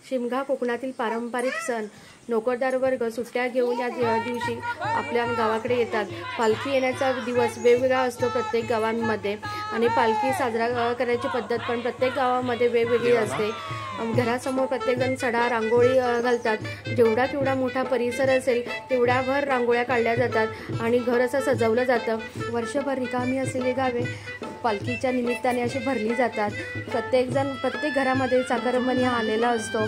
शिमगा कोकणातील पारंपरिक सण. नोकरदार वर्ग सुट्ट्या घेऊन या दिवशी आपल्या गावाकडे येतात. पालखी येण्याचा दिवस वेगवेगळा असतो प्रत्येक गावांमध्ये आणि पालखी साजरा करायची पद्धत पण प्रत्येक गावामध्ये वेगवेगळी असते. घरासमोर प्रत्येकजण सडा रांगोळी घालतात. जेवढा केवढा मोठा परिसर असेल तेवढ्याभर रांगोळ्या काढल्या जातात आणि घर असं सजवलं जातं. वर्षभर रिकामी असलेली गावे पालखीच्या निमित्ताने अशी भरली जातात. प्रत्येक घरामध्ये साखरमणी हा आलेला असतो.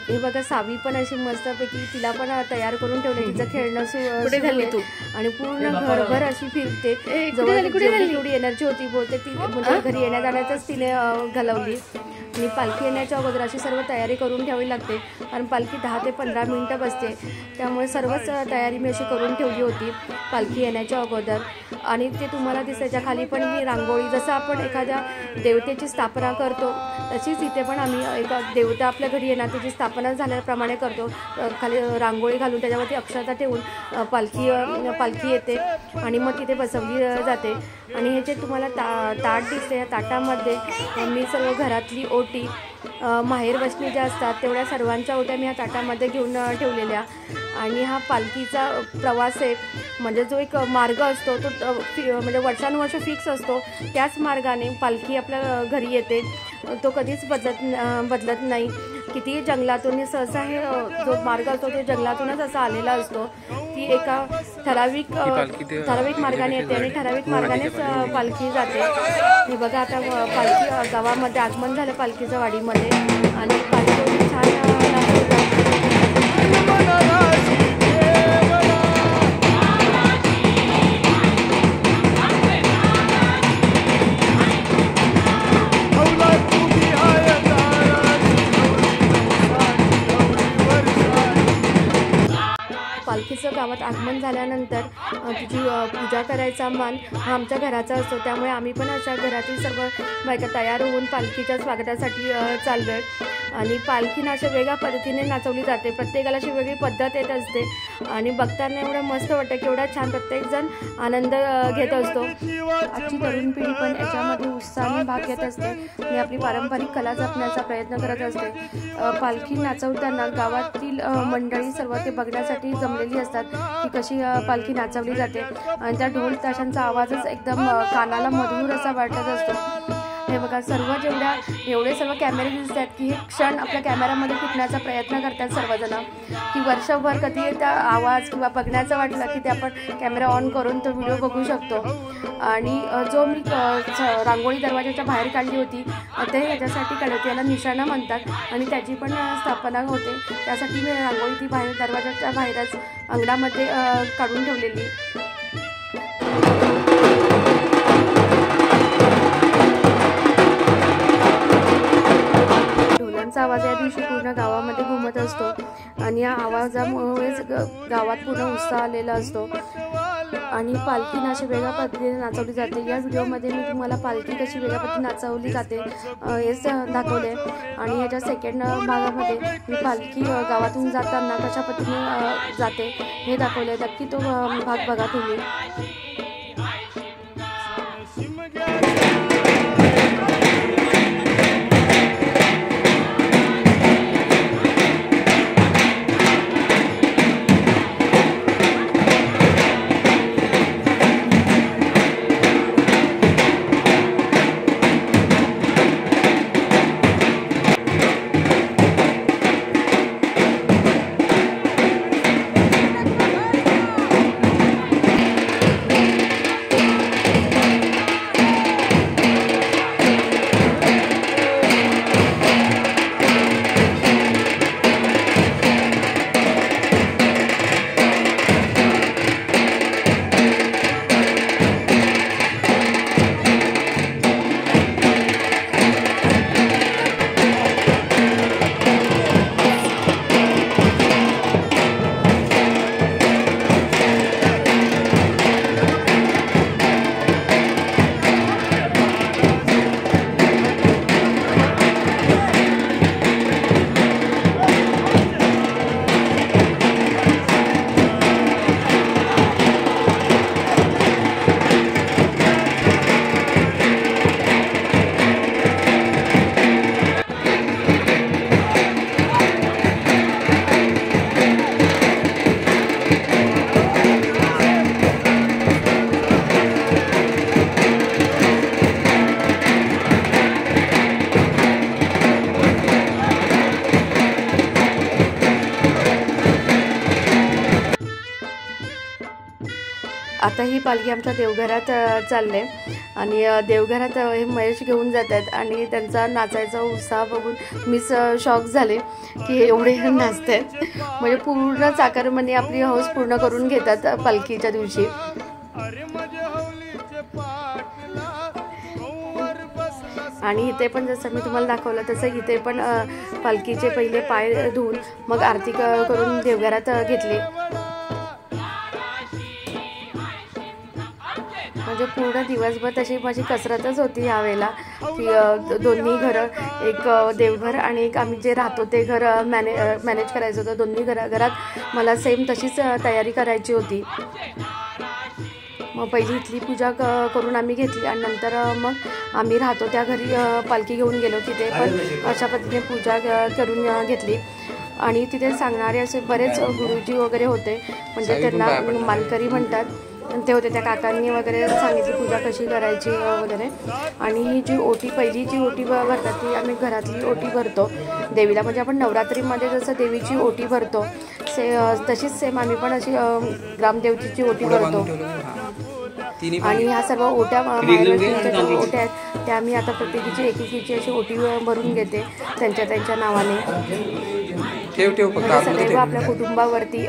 हे बघा सावी पण अशी मस्तपैकी तिला पण तयार करून ठेवले. तिचं खेळणं सुरू आणि पूर्ण घरभर अशी फिरते. जेवढी एनर्जी होती बोलते ती म्हणजे घरी येण्या जाण्यातच तिने घालवली. आणि पालखी येण्याच्या अगोदर अशी सर्व तयारी करून ठेवावी लागते कारण पालखी 10 ते 15 मिनटं बसते. त्यामुळे सर्वच तयारी मी अशी करून ठेवली होती पालखी येण्याच्या अगोदर. आणि ते तुम्हाला दिसायच्या खाली पण मी रांगोळी, जसं आपण एखाद्या देवतेची स्थापना करतो तशीच इथे पण आम्ही एका देवता आपल्या घरी येणार त्याची स्थापना झाल्याप्रमाणे करतो. खाली रांगोळी घालून त्याच्यावरती अक्षता ठेवून पालखी येते आणि मग तिथे बसवली जाते. आणि हे जे तुम्हाला ताट दिसते या ताटामध्ये मी सर्व घरातली ओटी माहेर बसणी ज्या असतात तेवढ्या सर्वांच्या ओट्या मी ह्या ताटामध्ये घेऊन ठेवलेल्या. आणि हा पालखीचा प्रवास आहे म्हणजे जो एक मार्ग असतो तो म्हणजे वर्षानुवर्ष फिक्स असतो. त्याच मार्गाने पालखी आपल्या घरी येते. तो कधीच बदलत नाही. किती जंगलातून सहसा हे जो मार्ग असतो ते जंगलातूनच असा आलेला असतो. ती एका ठराविक मार्गाने येते आणि ठराविक मार्गानेच पालखी जाते. हे बघा आता पालखी गावामध्ये आगमन झालं पालखीच्या वाडीमध्ये आणि पालखी छान पालखीचं गावात आगमन झाल्यानंतर तिची पूजा करायचा मान हा आमच्या घराचा असतो. त्यामुळे आम्ही पण अशा घरातील सर्व बायका तयार होऊन पालखीच्या स्वागतासाठी चाललो आहे. आणि पालखीनं अशा वेगळ्या पद्धतीने नाचवली जाते. प्रत्येकाला अशी वेगळी पद्धत येत असते आणि बघताना एवढं मस्त वाटतं की एवढा छान प्रत्येकजण आनंद घेत असतो. आजची तरुण पिढी पण याच्यामध्ये उत्साहाने भाग घेत असते आणि आपली पारंपरिक कला जपण्याचा प्रयत्न करत असते. पालखी नाचवताना गावातील मंडळी सर्व ते बघण्यासाठी जमलेली असतात की कशी पालखी नाचवली जाते आणि त्या ढोल ताशांचा आवाजच एकदम कानाला मधुर असा वाटत असतो. हे बघा एवढे सर्व कॅमेरे दिसत आहेत की हे क्षण आपल्या कॅमेऱ्यामध्ये टिपण्याचा प्रयत्न करतात सर्वजण की वर्षभर कधी त्या आवाज किंवा बघण्याचं वाटलं की ते आपण कॅमेरा ऑन करून तो व्हिडिओ बघू शकतो. आणि जो मी रांगोळी दरवाजाच्या बाहेर काढली होती ते ह्याच्यासाठी काढली होती, याला निशाणा म्हणतात आणि त्याची पण स्थापना होते. त्यासाठी मी रांगोळी ती दरवाजाच्या बाहेरच अंगणामध्ये काढून ठेवलेली. आवाज या दिवशी पूर्ण गावामध्ये घुमत असतो आणि या आवाजामुळेच गावात पूर्ण उत्साह आलेला असतो. आणि पालखी अशी वेगळ्या पद्धतीने नाचवली जाते. या व्हिडिओमध्ये मी तुम्हाला पालखी कशी वेगळ्या पद्धतीने नाचवली जाते हेच दाखवले. आणि याच्या सेकंड भागामध्ये मी पालखी गावातून जाताना कशा पद्धतीने जाते हे दाखवले. नक्की तो भाग बघा तुम्ही. आता ही पालखी आमच्या देवघरात चालले आणि देवघरात हे महेश घेऊन जातात आणि त्यांचा नाचायचा उत्साह बघून मीच शॉक झाले की एवढे नाचतात. म्हणजे पूर्ण चाकरमानी आपली हौस पूर्ण करून घेतात पालखीच्या दिवशी. आणि इथे पण जसं मी तुम्हाला दाखवलं तसं इथे पण पालखीचे पहिले पाय धुवून मग आरती करून देवघरात घेतली. म्हणजे पूर्ण दिवसभर तशी माझी कसरतच होती यावेळेला की दोन्ही घरं, एक देवघर आणि एक आम्ही जे राहतो ते घर मॅनेज करायचं होतं. दोन्ही घरात मला सेम तशीच तयारी करायची होती. मग पहिली इथली पूजा करून आम्ही घेतली आणि नंतर मग आम्ही राहतो त्या घरी पालखी घेऊन गेलो. तिथे पण अशा पद्धतीने पूजा करून घेतली. आणि तिथे सांगणारे असे बरेच गुरुजी वगैरे होते, म्हणजे त्यांना मालकरी म्हणतात, ते होते. त्या काकांनी वगैरे सांगितली पूजा कशी करायची वगैरे. आणि ही जी ओटी, पहिली जी ओटी भरतात ती आम्ही घरातली ओटी भरतो देवीला. म्हणजे आपण नवरात्रीमध्ये जसं देवीची ओटी भरतो तशीच सेम आम्ही पण अशी ग्रामदेवतेची ओटी भरतो. आणि ह्या सर्व ओट्या ओट्या आहेत त्या आम्ही आता प्रत्येकीची एकेकीची अशी ओटी भरून घेते त्यांच्या नावाने. सदैव आपल्या कुटुंबावरती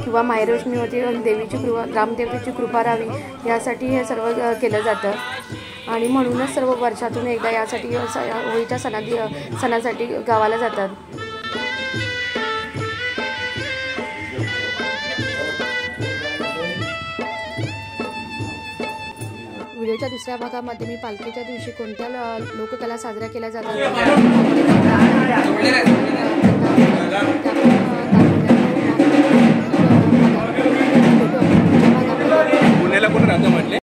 किंवा मायरोष्मीवरती देवीची कृपा, ग्रामदेवतेची कृपा राहावी यासाठी हे सर्व केलं जातं. आणि म्हणूनच सर्व वर्षातून एकदा यासाठी होळीच्या सणासाठी गावाला जातात. व्हिडिओच्या दुसऱ्या भागामध्ये मी पालखीच्या दिवशी कोणत्या लोककला साजऱ्या केल्या जातात